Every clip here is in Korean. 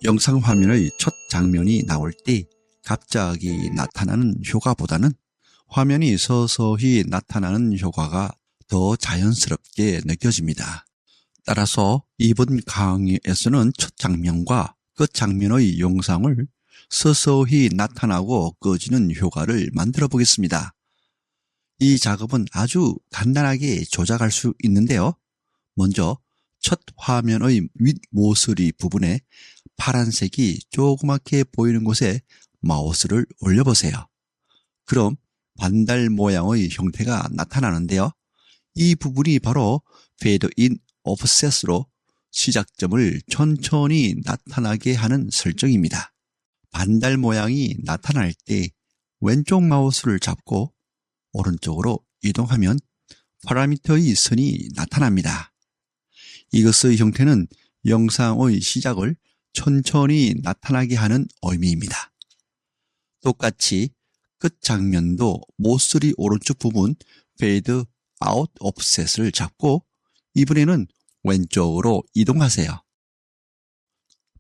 영상 화면의 첫 장면이 나올 때 갑자기 나타나는 효과보다는 화면이 서서히 나타나는 효과가 더 자연스럽게 느껴집니다. 따라서 이번 강의에서는 첫 장면과 끝 장면의 영상을 서서히 나타나고 꺼지는 효과를 만들어 보겠습니다. 이 작업은 아주 간단하게 조작할 수 있는데요. 먼저 첫 화면의 윗모서리 부분에 파란색이 조그맣게 보이는 곳에 마우스를 올려보세요. 그럼 반달 모양의 형태가 나타나는데요. 이 부분이 바로 Fade in Offset으로 시작점을 천천히 나타나게 하는 설정입니다. 반달 모양이 나타날 때 왼쪽 마우스를 잡고 오른쪽으로 이동하면 파라미터의 선이 나타납니다. 이것의 형태는 영상의 시작을 천천히 나타나게 하는 의미입니다. 똑같이 끝 장면도 모서리 오른쪽 부분 Fade Out Offset을 잡고 이번에는 왼쪽으로 이동하세요.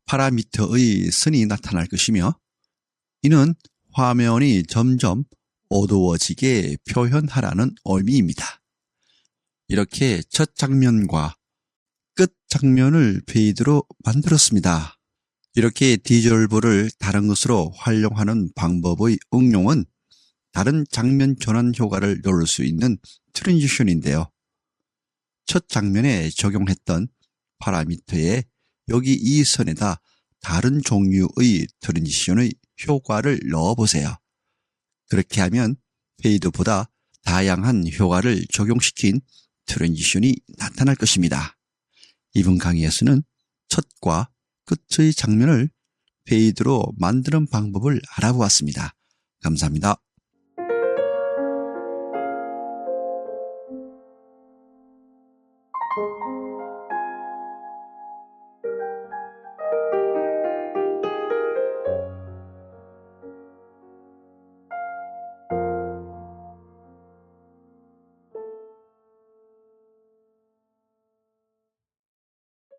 파라미터의 선이 나타날 것이며 이는 화면이 점점 어두워지게 표현하라는 의미입니다. 이렇게 첫 장면과 끝 장면을 페이드로 만들었습니다. 이렇게 디졸브를 다른 것으로 활용하는 방법의 응용은 다른 장면 전환 효과를 넣을 수 있는 트랜지션인데요. 첫 장면에 적용했던 파라미터에 여기 이 선에다 다른 종류의 트랜지션의 효과를 넣어보세요. 그렇게 하면 페이드보다 다양한 효과를 적용시킨 트랜지션이 나타날 것입니다. 이번 강의에서는 첫과 끝의 장면을 페이드로 만드는 방법을 알아보았습니다. 감사합니다.